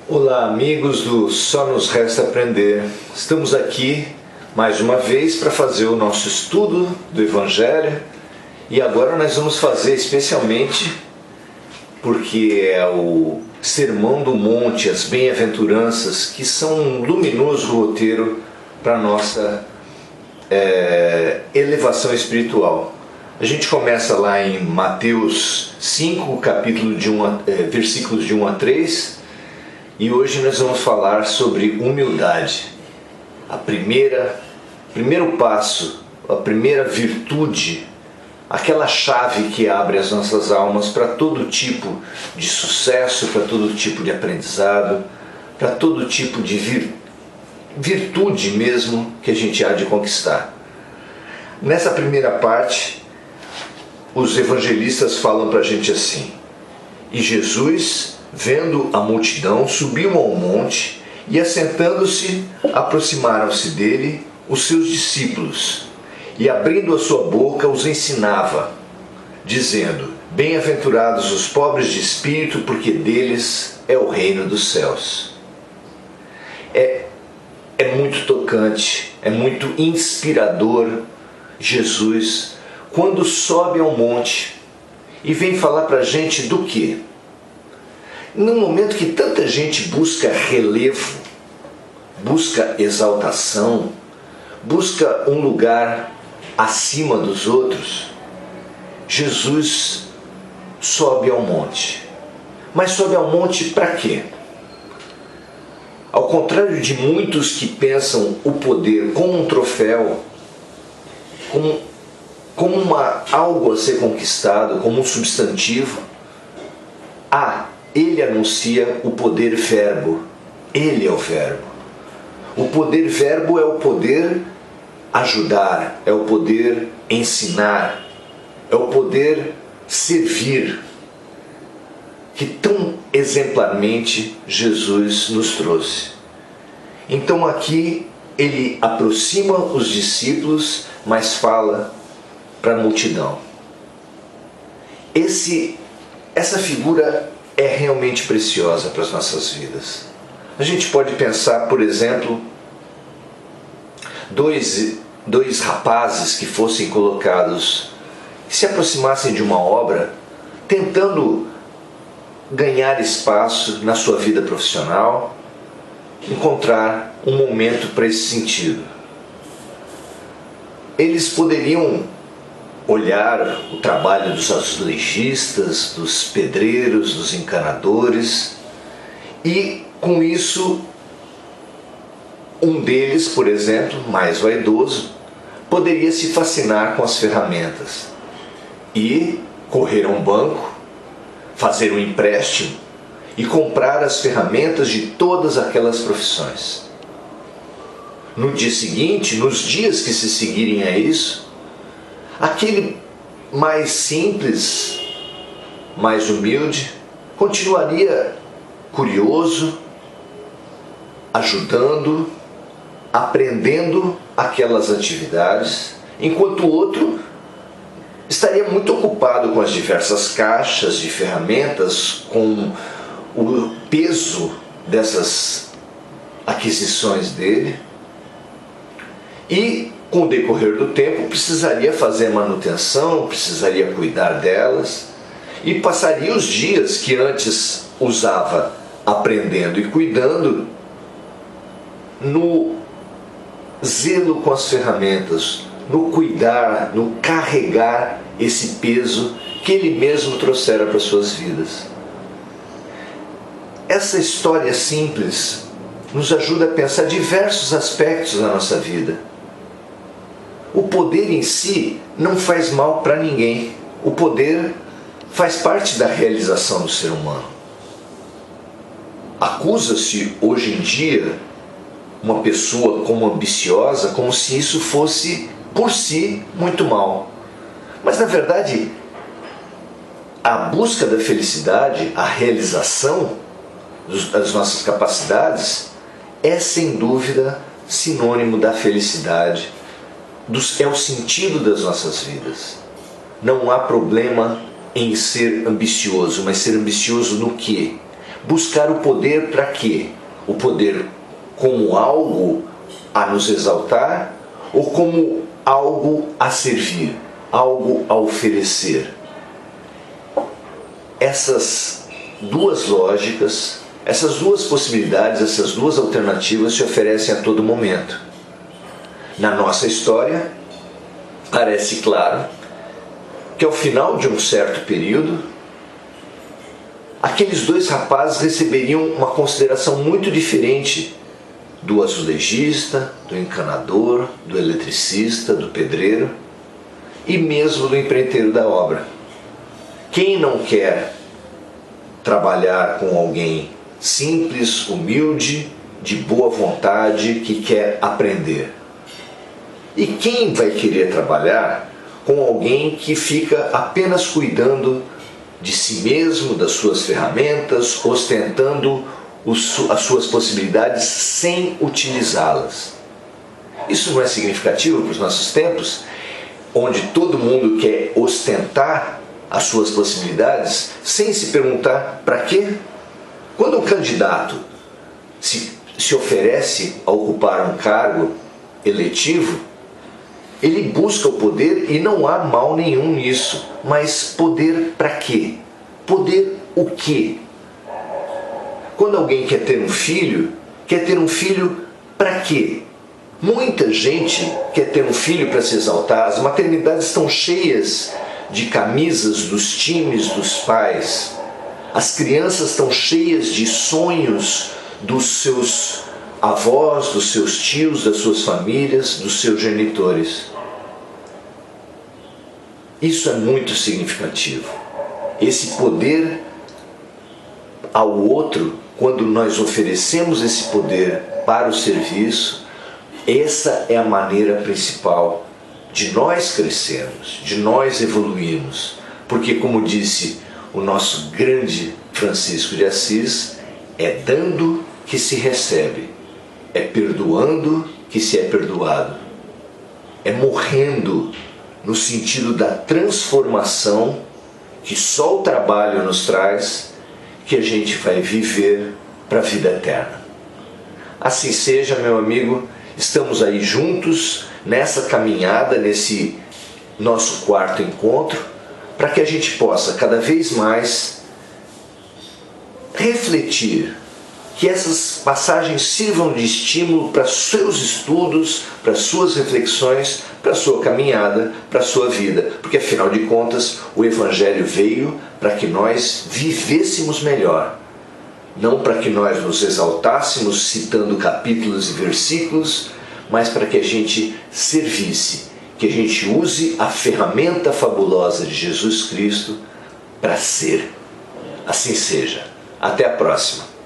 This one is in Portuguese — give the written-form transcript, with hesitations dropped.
Olá, amigos do Só Nos Resta Aprender. Estamos aqui mais uma vez para fazer o nosso estudo do Evangelho e agora nós vamos fazer especialmente porque é o Sermão do Monte, as Bem-aventuranças, que são um luminoso roteiro para a nossa elevação espiritual. A gente começa lá em Mateus 5, versículos de 1 a 3, e hoje nós vamos falar sobre humildade. Primeiro passo, a primeira virtude, aquela chave que abre as nossas almas para todo tipo de sucesso, para todo tipo de aprendizado, para todo tipo de virtude mesmo que a gente há de conquistar. Nessa primeira parte, os evangelistas falam para a gente assim: e Jesus, vendo a multidão, subiu ao monte e, assentando-se, aproximaram-se dele os seus discípulos e, abrindo a sua boca, os ensinava, dizendo: bem-aventurados os pobres de espírito, porque deles é o reino dos céus. É muito tocante, é muito inspirador Jesus quando sobe ao monte e vem falar para a gente do quê? Num momento que tanta gente busca relevo, busca exaltação, busca um lugar acima dos outros, Jesus sobe ao monte. Mas sobe ao monte para quê? Ao contrário de muitos que pensam o poder como um troféu, como algo a ser conquistado, como um substantivo, ele anuncia o poder verbo. Ele é o verbo. O poder verbo é o poder ajudar, é o poder ensinar, é o poder servir, que tão exemplarmente Jesus nos trouxe. Então aqui ele aproxima os discípulos, mas fala para a multidão. Essa figura é realmente preciosa para as nossas vidas. A gente pode pensar, por exemplo, dois rapazes que fossem colocados, que se aproximassem de uma obra, tentando ganhar espaço na sua vida profissional, encontrar um momento para esse sentido. Eles poderiam olhar o trabalho dos azulejistas, dos pedreiros, dos encanadores, e com isso um deles, por exemplo, mais vaidoso, poderia se fascinar com as ferramentas e correr a um banco, fazer um empréstimo e comprar as ferramentas de todas aquelas profissões. No dia seguinte, nos dias que se seguirem a isso, aquele mais simples, mais humilde, continuaria curioso, ajudando, aprendendo aquelas atividades, enquanto o outro estaria muito ocupado com as diversas caixas de ferramentas, com o peso dessas aquisições dele, e com o decorrer do tempo precisaria fazer manutenção, precisaria cuidar delas, e passaria os dias que antes usava aprendendo e cuidando no zelo com as ferramentas, no cuidar, no carregar esse peso que ele mesmo trouxera para suas vidas. Essa história simples nos ajuda a pensar diversos aspectos da nossa vida. O poder em si não faz mal para ninguém. O poder faz parte da realização do ser humano. Acusa-se hoje em dia uma pessoa como ambiciosa, como se isso fosse por si muito mal. Mas na verdade, a busca da felicidade, a realização das nossas capacidades é sem dúvida sinônimo da felicidade, é o sentido das nossas vidas. Não há problema em ser ambicioso, mas ser ambicioso no quê? buscar o poder para quê? O poder como algo a nos exaltar ou como algo a servir, algo a oferecer? Essas duas lógicas, essas duas possibilidades, essas duas alternativas se oferecem a todo momento. Na nossa história, parece claro que ao final de um certo período, aqueles dois rapazes receberiam uma consideração muito diferente do azulejista, do encanador, do eletricista, do pedreiro e mesmo do empreiteiro da obra. Quem não quer trabalhar com alguém simples, humilde, de boa vontade, que quer aprender? E quem vai querer trabalhar com alguém que fica apenas cuidando de si mesmo, das suas ferramentas, ostentando as suas possibilidades sem utilizá-las? Isso não é significativo para os nossos tempos, onde todo mundo quer ostentar as suas possibilidades sem se perguntar para quê? Quando um candidato se oferece a ocupar um cargo eletivo, ele busca o poder e não há mal nenhum nisso. Mas poder para quê? Poder o quê? Quando alguém quer ter um filho para quê? Muita gente quer ter um filho para se exaltar. As maternidades estão cheias de camisas dos times dos pais. As crianças estão cheias de sonhos dos seus avós, dos seus tios, das suas famílias, dos seus genitores. Isso é muito significativo. Esse poder ao outro, quando nós oferecemos esse poder para o serviço, essa é a maneira principal de nós crescermos, de nós evoluirmos. Porque, como disse o nosso grande Francisco de Assis, é dando que se recebe, é perdoando que se é perdoado, é morrendo no sentido da transformação que só o trabalho nos traz, que a gente vai viver para a vida eterna. Assim seja, meu amigo, estamos aí juntos nessa caminhada, nesse nosso quarto encontro, para que a gente possa cada vez mais refletir, que essas passagens sirvam de estímulo para seus estudos, para suas reflexões, para sua caminhada, para sua vida. Porque afinal de contas, o Evangelho veio para que nós vivêssemos melhor. Não para que nós nos exaltássemos citando capítulos e versículos, mas para que a gente servisse, que a gente use a ferramenta fabulosa de Jesus Cristo para ser. Assim seja. Até a próxima.